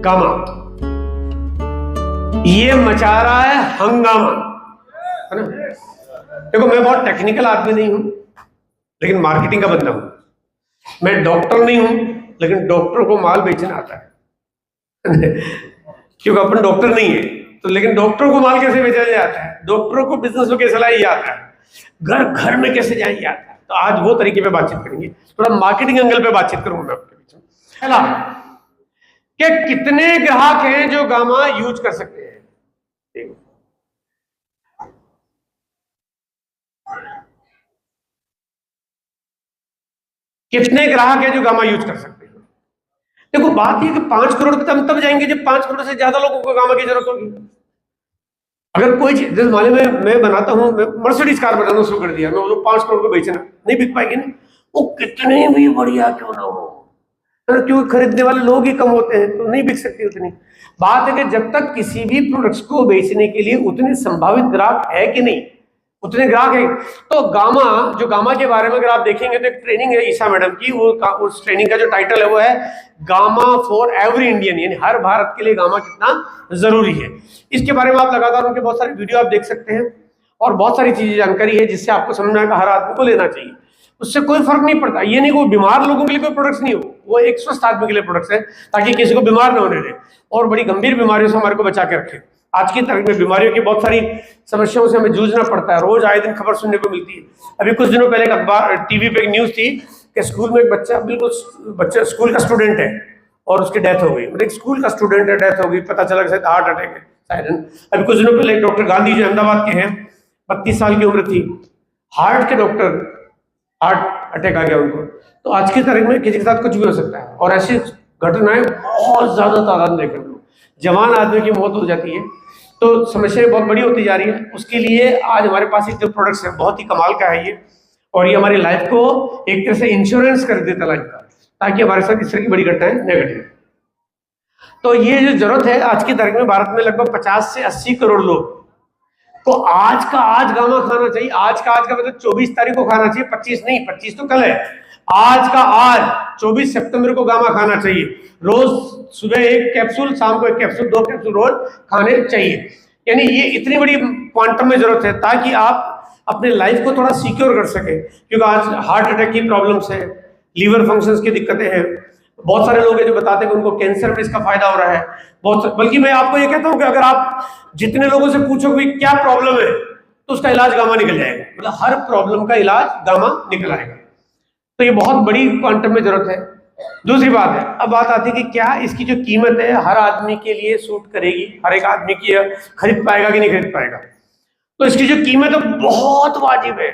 Gamma, ये मचा रहा है हंगामा, है ना। देखो मैं बहुत टेक्निकल आदमी नहीं हूं, लेकिन मार्केटिंग का बंदा हूं। मैं डॉक्टर नहीं हूं, लेकिन डॉक्टर को माल बेचना आता है क्योंकि अपन डॉक्टर नहीं है तो, लेकिन डॉक्टर को माल कैसे बेचा जाता है, डॉक्टरों को बिजनेस में कैसे लाया जाता है, घर घर में कैसे जाया जाता है। तो आज वो तरीके पे बातचीत करेंगे, थोड़ा मार्केटिंग एंगल पे बातचीत करूंगा मैं आपके बीच में। पहला कि कितने ग्राहक हैं जो गामा यूज कर सकते हैं। कितने ग्राहक हैं जो गामा यूज कर सकते हैं। देखो बात यह कि 5 करोड़ पे हम तब जाएंगे जब 5 करोड़ से ज्यादा लोगों को गामा की जरूरत होगी। अगर कोई चीज, जैसे मान लो मैं बनाता हूं, मैं मर्सिडीज कार बनाना शुरू कर दिया, मैं वो 5 करोड़ को बेचना, नहीं बिक पाएगी ना, वो कितने भी बढ़िया क्यों ना हो, क्योंकि खरीदने वाले लोग ही कम होते हैं तो नहीं बिक सकती उतनी। बात है कि जब तक किसी भी प्रोडक्ट्स को बेचने के लिए उतने संभावित ग्राहक है कि नहीं, उतने ग्राहक है। तो गामा, जो गामा के बारे में अगर आप देखेंगे तो एक ट्रेनिंग है ईशा मैडम की, वो उस ट्रेनिंग का जो टाइटल है वो है गामा फॉर एवरी इंडियन, यानी हर भारत के लिए गामा कितना जरूरी है। इसके बारे में आप लगातार उनके बहुत सारे वीडियो आप देख सकते हैं और बहुत सारी चीजें जानकारी है जिससे आपको समझ में आएगा हर आदमी को लेना चाहिए। उससे कोई फर्क नहीं पड़ता, ये नहीं कोई बीमार लोगों के लिए कोई प्रोडक्ट्स नहीं हो, वो एक स्वस्थ आदमी के लिए प्रोडक्ट्स है ताकि किसी को बीमार ना होने दे और बड़ी गंभीर बीमारियों से हमारे को बचा के रखे। आज की तारीख में बीमारियों की बहुत सारी समस्याओं से हमें जूझना पड़ता है, रोज आए दिन खबर सुनने को मिलती है। अभी कुछ दिनों पहले अखबार टीवी पे एक न्यूज थी कि स्कूल में एक बच्चा, बिल्कुल बच्चा स्कूल का स्टूडेंट है और उसकी डेथ हो गई। मतलब स्कूल का स्टूडेंट है, डेथ हो गई, पता चला कि हार्ट अटैक है शायद। अभी कुछ दिनों पहले डॉक्टर गांधी जो अहमदाबाद के हैं, 32 साल की उम्र थी, हार्ट के डॉक्टर, हार्ट अटैक आ गया उनको। तो आज की तारीख में किसी के साथ कुछ भी हो सकता है और ऐसी घटनाएं बहुत ज्यादा तादाद में देखने को, जवान आदमी की मौत हो जाती है। तो समस्या बहुत बड़ी होती जा रही है। उसके लिए आज हमारे पास एक जो प्रोडक्ट्स है बहुत ही कमाल का है ये, और ये हमारी लाइफ को एक तरह से इंश्योरेंस कर देता लाइफ का, ताकि हमारे साथ इस तरह की बड़ी घटनाएं नेगेटिव। तो ये जो जरूरत है आज की तारीख में भारत में लगभग 50 से 80 करोड़ लोग को आज का आज गामा खाना चाहिए। आज का मतलब 24 तारीख को खाना चाहिए, 25 नहीं, 25 तो कल है। आज का आज 24 सितंबर को गामा खाना चाहिए। रोज सुबह 1 कैप्सूल, शाम को 1 कैप्सूल, 2 कैप्सूल रोज खाने चाहिए। यानी ये इतनी बड़ी क्वांटम में जरूरत है ताकि आप अपने लाइफ को थोड़ा सिक्योर कर सके, क्योंकि आज हार्ट अटैक की प्रॉब्लम्स है, लीवर फंक्शंस की दिक्कतें हैं। बहुत सारे लोग हैं जो बताते हैं कि उनको कैंसर में इसका फायदा हो रहा है बहुत। बल्कि मैं आपको ये कहता हूं कि अगर आप जितने लोगों से पूछोगे क्या प्रॉब्लम है तो उसका इलाज गामा निकल जाएगा। मतलब हर प्रॉब्लम का इलाज गामा निकल आएगा। तो ये बहुत बड़ी क्वांटम में जरूरत है। दूसरी बात है, अब बात आती है कि क्या इसकी जो कीमत है हर आदमी के लिए सूट करेगी, हर एक आदमी की खरीद पाएगा कि नहीं खरीद पाएगा। तो इसकी जो कीमत है बहुत वाजिब है,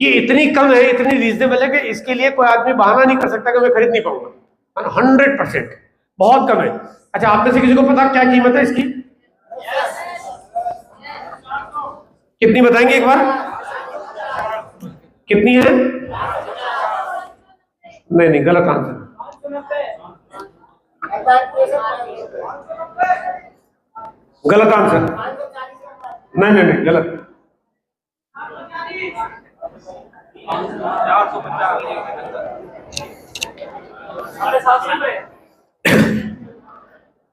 ये इतनी कम है, इतनी रीजनेबल है कि इसके लिए कोई आदमी बहाना नहीं कर सकता कि मैं खरीद नहीं पाऊंगा। 100% बहुत कम है। अच्छा, आप में से किसी को पता क्या कीमत है इसकी? कितनी बताएंगे एक बार? कितनी है? नहीं, गलत आंसर, गलत आंसर। नहीं, गलत।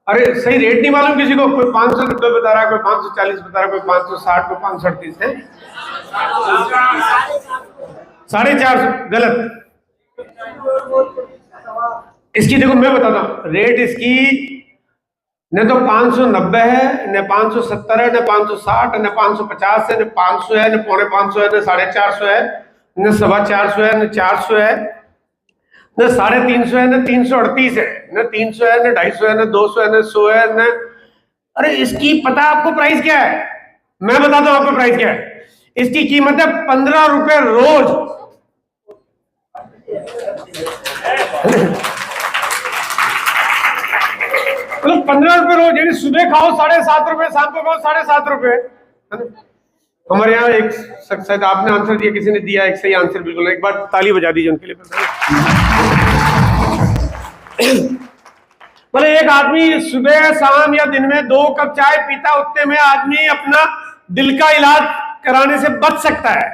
अरे सही रेट नहीं मालूम किसी को, कोई 590 बता रहा है, कोई 540 बता रहा है, कोई 560, कोई 538 है। 450, गलत। इसकी देखो मैं बताता हूं रेट, इसकी न तो 590 है, न 570 है, न 560 है, न 550 है, न 500 है, न 450 है, न 450 है, न 425 है, न 400 है, न 350 है, न 338 है, न 300 है, न 250 है, न 200 है, न 100 है, न। अरे इसकी पता आपको प्राइस क्या है? मैं बताता हूं आपको प्राइस क्या है। इसकी कीमत है 15 रुपए रोज। मतलब 15 रुपए रोज, यानी सुबह खाओ 7.5 रुपए, शाम को खाओ 7.5 रुपए। हमारे यहाँ एक शायद आपने आंसर दिया, किसी ने दिया एक सही आंसर, बिल्कुल। एक बार ताली बजा दीजिए उनके लिए। मतलब एक आदमी सुबह शाम या दिन में 2 कप चाय पीता, उतने में आदमी अपना दिल का इलाज कराने से बच सकता है।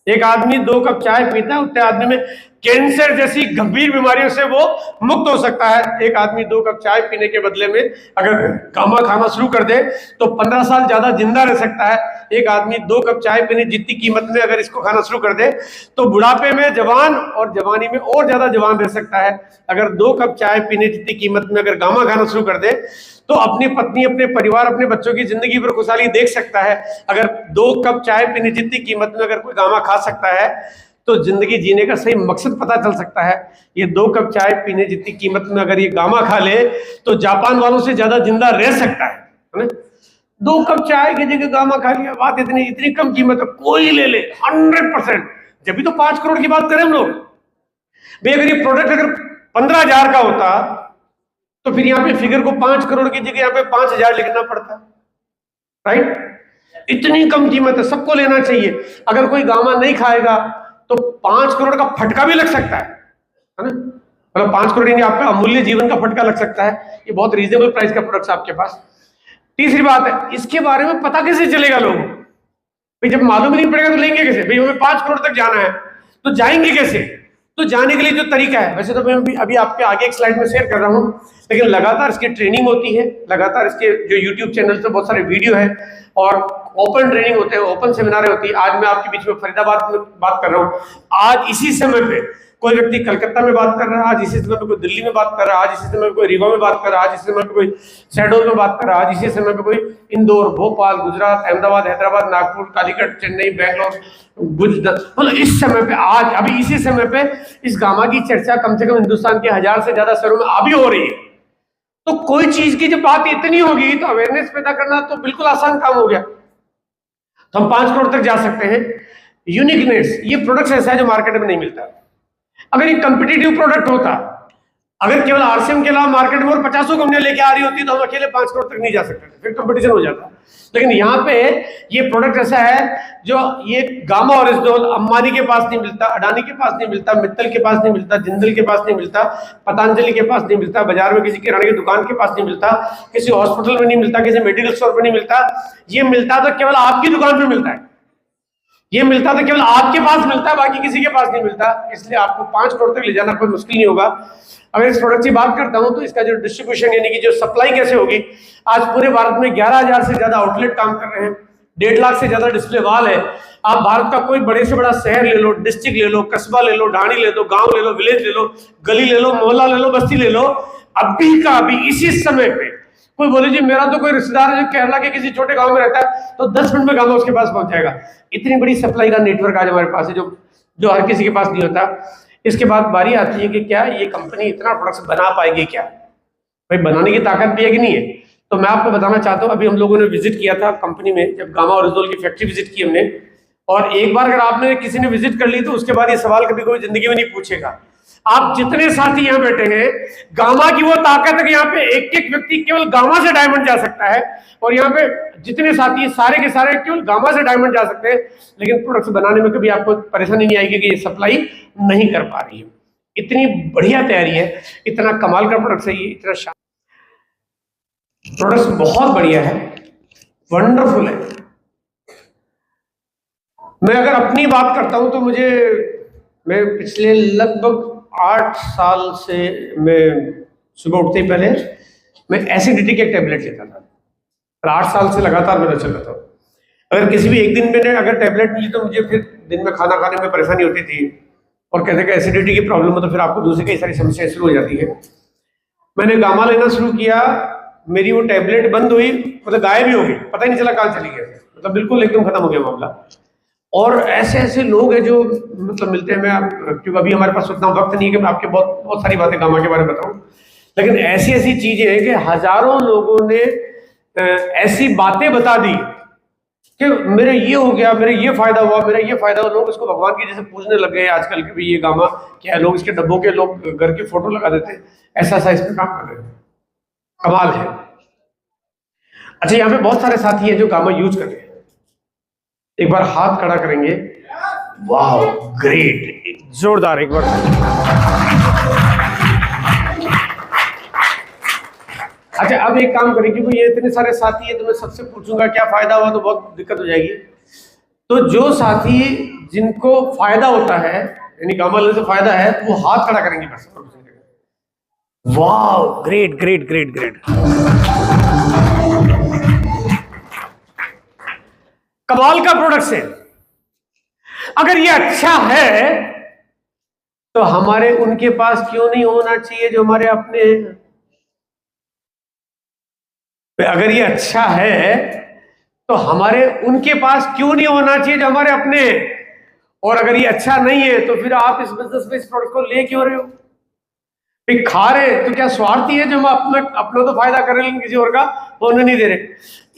एक आदमी 2 कप चाय पीता है, उतने आदमी में कैंसर जैसी गंभीर बीमारियों से वो मुक्त हो सकता है। एक आदमी 2 कप चाय पीने के बदले में अगर गामा खाना शुरू कर दे तो 15 साल ज्यादा जिंदा रह सकता है। एक आदमी 2 कप चाय पीने जितनी कीमत में अगर इसको खाना शुरू कर दे तो बुढ़ापे में जवान और जवानी में और ज्यादा जवान रह सकता है। अगर 2 कप चाय पीने जितनी कीमत में अगर गामा खाना शुरू कर दे तो अपनी पत्नी, अपने परिवार, अपने बच्चों की जिंदगी पर खुशहाली देख सकता है। अगर 2 कप चाय पीने जितनी कीमत में अगर कोई गामा खा सकता है तो जिंदगी जीने का सही मकसद पता चल सकता है। ये 2 कप चाय पीने जितनी कीमत में अगर ये गामा खा ले तो जापान वालों से ज्यादा जिंदा रह सकता है। 2 कप चाय की जगह गामा खा लिया, बात इतनी इतनी कम कीमत है, कोई ले ले 100%। जब भी तो 5 करोड़ की बात करें हम लोग भाई। अगर ये प्रोडक्ट अगर 15,000 का होता तो फिर यहाँ पे फिगर को 5 करोड़ की जगह यहाँ पे 5,000 लिखना पड़ता, राइट। इतनी कम कीमत है, सबको लेना चाहिए। अगर कोई गामा नहीं खाएगा तो 5 करोड़ का फटका भी लग सकता है ना। मतलब 5 करोड़ यानी आपका अमूल्य जीवन का फटका लग सकता है। ये बहुत रीजनेबल प्राइस का प्रोडक्ट आपके पास। तीसरी बात है, इसके बारे में पता कैसे चलेगा लोगों भाई? जब मालूम नहीं पड़ेगा तो लेंगे कैसे भाई? हमें 5 करोड़ तक जाना है तो जाएंगे कैसे? तो जाने के लिए जो तरीका है, वैसे तो मैं अभी आपके आगे एक स्लाइड में शेयर कर रहा हूं, लेकिन लगातार इसकी ट्रेनिंग होती है, लगातार इसके जो यूट्यूब चैनल पे बहुत सारे वीडियो है और ओपन ट्रेनिंग होते हैं, ओपन सेमिनार होती है। आज मैं आपके बीच में फरीदाबाद में बात कर रहा हूँ। आज इसी समय पे कोई व्यक्ति कलकत्ता में बात कर रहा है, आज इसी समय पे कोई दिल्ली में बात कर रहा है, आज इसी समय पे कोई रीवा में बात कर रहा है, आज इसी समय पे कोई शहडोल में बात कर रहा है, आज इसी समय पे कोई इंदौर, भोपाल, गुजरात, अहमदाबाद, हैदराबाद, नागपुर, कालीकट, चेन्नई, बैंगलोर, गुजरात, मतलब इस समय पे आज अभी इसी समय पे इस गामा की चर्चा कम से कम हिंदुस्तान के 1000 से ज्यादा शहरों में अभी हो रही है। तो कोई चीज की जब बात इतनी होगी तो अवेयरनेस पैदा करना तो बिल्कुल आसान काम हो गया। तो हम 5 करोड़ तक जा सकते हैं। यूनिकनेस, ये प्रोडक्ट ऐसा है जो मार्केट में नहीं मिलता। अगर ये कॉम्पिटिटिव प्रोडक्ट होता, अगर केवल आरसीएम के अलावा मार्केट में और 50 कंपनियां लेके आ रही होती तो हम अकेले 5 करोड़ तक नहीं जा सकते, फिर कंपटीशन हो जाता। लेकिन यहाँ पे ये प्रोडक्ट ऐसा है जो ये गामा ओरिजिनल अंबानी के पास नहीं मिलता, अडानी के पास नहीं मिलता, मित्तल के पास नहीं मिलता, जिंदल के पास नहीं मिलता, पतंजलि के पास नहीं मिलता, बाजार में किसी किराने की दुकान के पास नहीं मिलता, किसी हॉस्पिटल में नहीं मिलता, किसी मेडिकल स्टोर पर नहीं मिलता। ये मिलता तो केवल आपकी दुकान पर मिलता है, ये मिलता तो केवल आपके पास मिलता है, बाकी किसी के पास नहीं मिलता। इसलिए आपको 5 करोड़ तक ले जाना कोई मुश्किल नहीं होगा। अगर इस प्रोडक्ट की बात करता हूं तो इसका जो डिस्ट्रीब्यूशन यानी कि जो सप्लाई कैसे होगी, आज पूरे भारत में 11,000 से ज्यादा आउटलेट काम कर रहे हैं, 1.5 लाख से ज्यादा डिस्प्ले वॉल है। आप भारत का कोई बड़े से बड़ा शहर ले लो, डिस्ट्रिक्ट ले लो, कस्बा ले लो, ढाणी ले लो, गांव ले लो, विलेज ले लो, गली ले लो, मोहल्ला ले लो, बस्ती ले लो, अभी का अभी इसी समय पे कोई बोले जी मेरा तो कोई रिश्तेदार है जो केरला के किसी छोटे गांव में रहता है तो 10 मिनट में गांव उसके पास पहुंच जाएगा। इतनी बड़ी सप्लाई का नेटवर्क आज हमारे पास है जो हर किसी के पास नहीं होता। इसके बाद बारी आती है कि क्या ये कंपनी इतना प्रोडक्ट्स बना पाएगी? क्या भाई बनाने की ताकत भी है कि नहीं है? तो मैं आपको बताना चाहता हूँ, अभी हम लोगों ने विजिट किया था कंपनी में, जब गामा ओरिजिनल की फैक्ट्री विजिट की हमने। और एक बार अगर आपने किसी ने विजिट कर ली तो उसके बाद ये सवाल कभी कोई जिंदगी में नहीं पूछेगा। आप जितने साथी यहाँ बैठे हैं, गामा की वो ताकत है कि यहाँ पे एक एक व्यक्ति केवल गामा से डायमंड जा सकता है। और यहाँ पे जितने साथी सारे के सारे केवल गामा से डायमंड जा सकते हैं। लेकिन प्रोडक्ट्स बनाने में कभी आपको परेशानी नहीं आएगी कि ये सप्लाई नहीं कर पा रही है। इतनी बढ़िया तैयारी है, इतना कमाल का प्रोडक्ट है ये, इतना प्रोडक्ट बहुत बढ़िया है, वंडरफुल है। मैं अगर अपनी बात करता हूं तो मैं पिछले लगभग 8 साल से मैं सुबह उठते ही पहले मैं एसिडिटी के टैबलेट लेता था। और 8 साल से लगातार मेरा चल रहा था। अगर किसी भी एक दिन मैंने अगर टैबलेट ली तो मुझे फिर दिन में खाना खाने में परेशानी होती थी और कहते कि एसिडिटी की प्रॉब्लम है तो फिर आपको दूसरी कई सारी समस्याएं शुरू हो जाती है। मैंने गामा लेना शुरू किया, मेरी वो टैबलेट बंद हुई, मतलब गायब ही हो गई, पता ही नहीं चला कहाँ चली गई, मतलब बिल्कुल एकदम खत्म हो गया मामला। और ऐसे ऐसे लोग हैं जो मतलब मिलते हैं, मैं क्योंकि अभी हमारे पास उतना वक्त नहीं है कि मैं आपके बहुत सारी बातें गामा के बारे में बताऊं, लेकिन ऐसी ऐसी चीजें हैं कि हजारों लोगों ने ऐसी बातें बता दी कि मेरे ये हो गया, मेरे ये फायदा हुआ, मेरा ये फायदा हुआ। लोग इसको भगवान की जैसे पूजने लग गए आजकल के भी, ये गामा क्या है, लोग इसके डब्बों के लोग घर की फोटो लगा देते हैं, ऐसा ऐसा इसमें काम कर रहे हैं, कमाल है। अच्छा, यहाँ पे बहुत सारे साथी हैं जो गामा यूज कर रहे हैं, एक बार हाथ खड़ा करेंगे, वाह ग्रेट, जोरदार एक बार। अच्छा, अब एक काम करें, क्योंकि ये इतने सारे साथी है तो मैं सबसे पूछूंगा क्या फायदा हुआ तो बहुत दिक्कत हो जाएगी। तो जो साथी जिनको फायदा होता है, यानी गामा लेने से फायदा है, वो हाथ खड़ा करेंगे बस। वाह, ग्रेट ग्रेट ग्रेट ग्रेट, कमाल का प्रोडक्ट है। अगर ये अच्छा है तो हमारे उनके पास क्यों नहीं होना चाहिए जो हमारे अपने हैं? अगर ये अच्छा है तो हमारे उनके पास क्यों नहीं होना चाहिए जो हमारे अपने हैं? और अगर ये अच्छा नहीं है तो फिर आप इस बिजनेस में इस प्रोडक्ट को ले क्यों रहे हो? फिर खा रहे तो क्या स्वार्थी है जो हम अपना तो फायदा कर रहे हैं, किसी और का वो उन्हें नहीं दे रहे?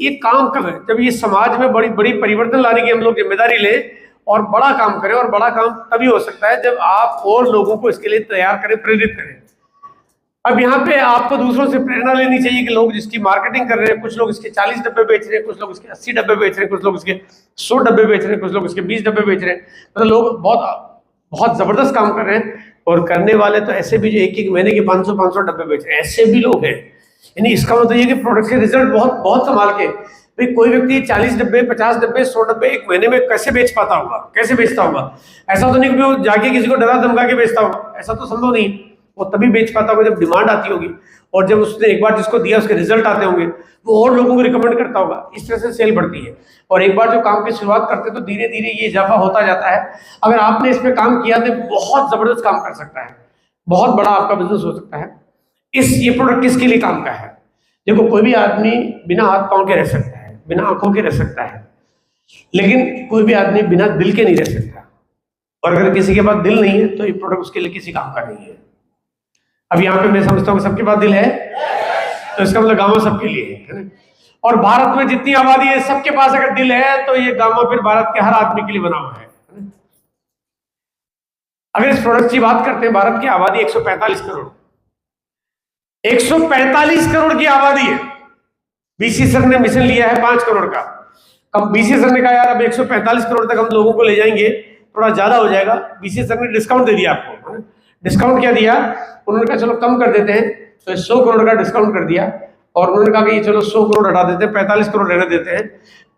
ये काम कब है? जब ये समाज में बड़ी बड़ी परिवर्तन लाने की हम लोग जिम्मेदारी लें और बड़ा काम करें। और बड़ा काम तभी हो सकता है जब आप और लोगों को इसके लिए तैयार करें, प्रेरित करें। अब यहाँ पे आपको दूसरों से प्रेरणा लेनी चाहिए कि लोग जिसकी मार्केटिंग कर रहे हैं, कुछ लोग इसके 40 डब्बे बेच रहे हैं, कुछ लोग इसके 80 डब्बे बेच रहे हैं, कुछ लोग इसके 100 डब्बे बेच रहे हैं, कुछ लोग इसके 20 डब्बे बेच रहे हैं। मतलब लोग बहुत बहुत जबरदस्त काम कर रहे हैं। और करने वाले तो ऐसे भी जो एक एक महीने के 500 डब्बे बेच रहे हैं, ऐसे भी लोग हैं। यानी इसका मतलब ये कि प्रोडक्ट के रिजल्ट बहुत बहुत कमाल के। भाई कोई व्यक्ति 40 डब्बे, 50 डब्बे, 100 डब्बे एक महीने में कैसे बेच पाता होगा, कैसे बेचता होगा? ऐसा तो नहीं कि वो जाके किसी को डरा धमका के बेचता होगा, ऐसा तो संभव नहीं। वो तभी बेच पाता होगा जब डिमांड आती होगी, और जब उसने एक बार जिसको दिया उसके रिजल्ट आते होंगे, वो और लोगों को रिकमेंड करता होगा। इस तरह से सेल बढ़ती है। और एक बार जो काम की शुरुआत करते हैं तो धीरे धीरे ये इजाफा होता जाता है। अगर आपने इसमें काम किया तो बहुत जबरदस्त काम कर सकता है, बहुत बड़ा आपका बिजनेस हो सकता है। ये प्रोडक्ट किसके लिए काम का है? देखो, कोई भी आदमी बिना हाथ पांव के रह सकता है, बिना आंखों के रह सकता है, लेकिन कोई भी आदमी बिना दिल के नहीं रह सकता। और अगर किसी के पास दिल नहीं है तो ये प्रोडक्ट उसके लिए किसी काम का नहीं है। अब यहाँ पे मैं समझता हूँ सबके पास दिल है, तो इसका मतलब गामा सबके लिए है ना। और भारत में जितनी आबादी है सबके पास अगर दिल है तो ये गामा फिर भारत के हर आदमी के लिए बना हुआ है। अगर इस प्रोडक्ट की बात करते हैं, भारत की आबादी 145 करोड़, 145 करोड़ की आबादी है। बीसी सर ने मिशन लिया है 5 करोड़ का। अब बीसी सर ने कहा यार अब 145 करोड़ तक हम लोगों को ले जाएंगे, थोड़ा ज्यादा हो जाएगा। बीसी सर ने डिस्काउंट दे दिया आपको। डिस्काउंट क्या दिया? उन्होंने कहा चलो कम कर देते हैं, तो 100 करोड़ का डिस्काउंट कर दिया। और उन्होंने कहा कि चलो 100 करोड़ हटा देते हैं, 45 करोड़ रहने देते हैं।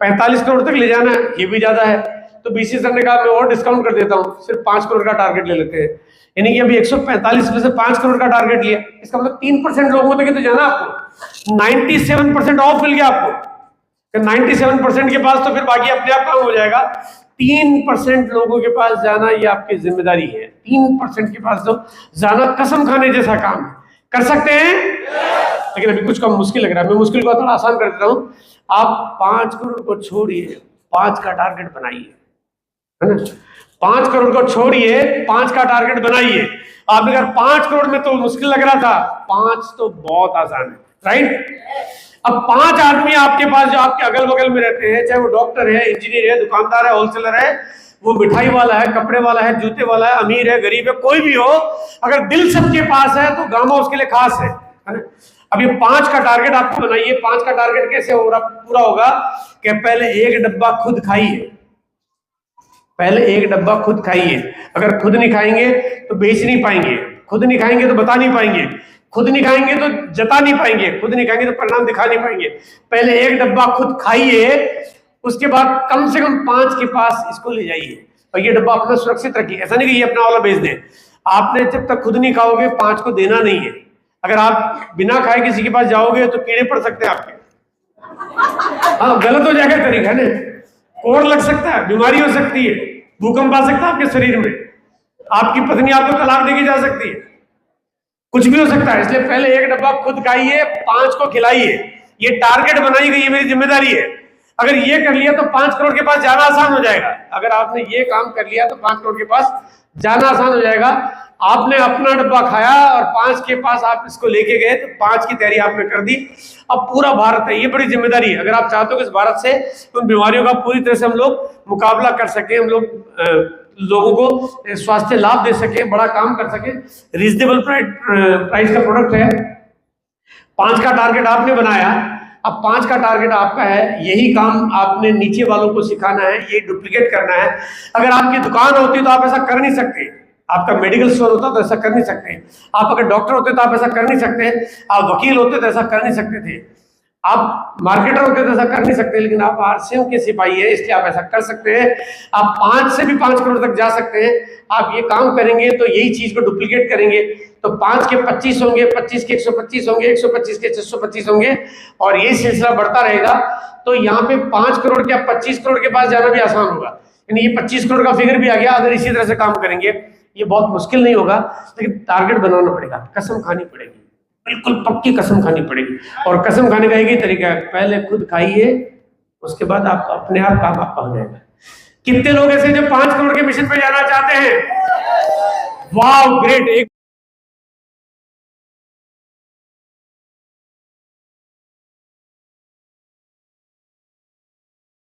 45 करोड़ तक ले जाना है, ये भी ज्यादा है। तो बीसी सर ने कहा मैं और डिस्काउंट कर देता हूँ, सिर्फ 5 करोड़ का टारगेट ले लेते हैं। यानी कि अभी 145 में से 5 करोड़ का टारगेट लिया, इसका मतलब 3% लोगों तक तो जाना आपको। 97% ऑफ मिल गया आपको। 97% के पास तो फिर बाकी अपने आप काम हो जाएगा। 3% लोगों के पास जाना ये आपकी जिम्मेदारी है। 3% के पास तो जाना कसम खाने जैसा काम है। कर सकते हैं, लेकिन अभी कुछ कम मुश्किल लग रहा है। मैं मुश्किल को थोड़ा आसान कर देता हूँ। आप 5 करोड़ को छोड़िए, 5 का टारगेट बनाइए, है ना। 5 करोड़ को छोड़िए, 5 का टारगेट बनाइए। आपने कहा 5 करोड़ में तो मुश्किल लग रहा था, 5 तो बहुत आसान है, राइट। अब 5 आदमी आपके पास जो आपके अगल बगल में रहते हैं, चाहे वो डॉक्टर है, इंजीनियर है, दुकानदार है, होलसेलर है, वो मिठाई वाला है, कपड़े वाला है, जूते वाला है, अमीर है, गरीब है, कोई भी हो, अगर दिल सबके पास है तो गामा उसके लिए खास है ना। अब ये 5 का टारगेट आपको बनाइए। 5 का टारगेट कैसे पूरा होगा कि पहले 1 डब्बा खुद खाइए, पहले 1 डब्बा खुद खाइए। अगर खुद नहीं खाएंगे तो बेच नहीं पाएंगे, खुद नहीं खाएंगे तो बता नहीं पाएंगे, खुद नहीं खाएंगे तो जता नहीं पाएंगे, खुद नहीं खाएंगे तो परिणाम दिखा नहीं पाएंगे। पहले 1 डब्बा खुद खाइए, उसके बाद कम से कम 5 के पास इसको ले जाइए और ये डब्बा अपना सुरक्षित रखिए। ऐसा नहीं कि ये अपना वाला बेच दें। आपने जब तक खुद नहीं खाओगे 5 को देना नहीं है। अगर आप बिना खाए किसी के पास जाओगे तो कीड़े पड़ सकते हैं आपके, हाँ गलत हो जाएगा तरीका है ना, कोड़ लग सकता है, बीमारी हो सकती है, भूकंप आ सकता है आपके शरीर में, आपकी पत्नी आपको तलाक देके जा सकती है, कुछ भी हो सकता है। इसलिए पहले 1 डब्बा खुद खाइए, 5 को खिलाइए। ये टारगेट बनाई गई है, मेरी जिम्मेदारी है। अगर ये कर लिया तो 5 करोड़ के पास जाना आसान हो जाएगा। अगर आपने ये काम कर लिया तो 5 करोड़ के पास जाना आसान हो जाएगा। आपने अपना डब्बा खाया और 5 के पास आप इसको लेके गए तो 5 की तैयारी आपने कर दी। अब पूरा भारत है, ये बड़ी जिम्मेदारी है। अगर आप चाहते हो कि इस भारत से उन बीमारियों का पूरी तरह से हम लोग मुकाबला कर सके, हम लोग लोगों को स्वास्थ्य लाभ दे सके, बड़ा काम कर सके, रीजनेबल प्राइस का प्रोडक्ट है। 5 का टारगेट आपने बनाया, अब 5 का टारगेट आपका है। यही काम आपने नीचे वालों को सिखाना है, ये डुप्लीकेट करना है। अगर आपकी दुकान होती तो आप ऐसा कर नहीं सकते, आपका मेडिकल स्टोर होता तो ऐसा कर नहीं सकते, आप अगर डॉक्टर होते तो आप ऐसा कर नहीं सकते, आप वकील होते तो ऐसा कर नहीं सकते थे। आप मार्केटर होते तो ऐसा कर नहीं सकते, लेकिन आप आरसीएम के सिपाही है इसलिए आप ऐसा कर सकते हैं। आप 5 से भी 5 करोड़ तक जा सकते हैं। आप ये काम करेंगे तो यही चीज को डुप्लीकेट करेंगे तो 5 के 25 होंगे, 25 के 125 होंगे, 125 के 625 होंगे और ये सिलसिला बढ़ता रहेगा। तो यहाँ पे 5 करोड़ या 25 करोड़ के पास जाना भी आसान होगा। यानी ये 25 करोड़ का फिगर भी आ गया। अगर इसी तरह से काम करेंगे ये बहुत मुश्किल नहीं होगा, लेकिन टारगेट बनाना पड़ेगा, कसम खानी पड़ेगी, बिल्कुल पक्की कसम खानी पड़ेगी। और कसम खाने का एक ही तरीका है, पहले खुद खाइए, उसके बाद आप अपने आप काम आपका हो जाएगा। कितने लोग ऐसे जो 5 करोड़ के मिशन पे जाना चाहते हैं? वाह ग्रेट। एक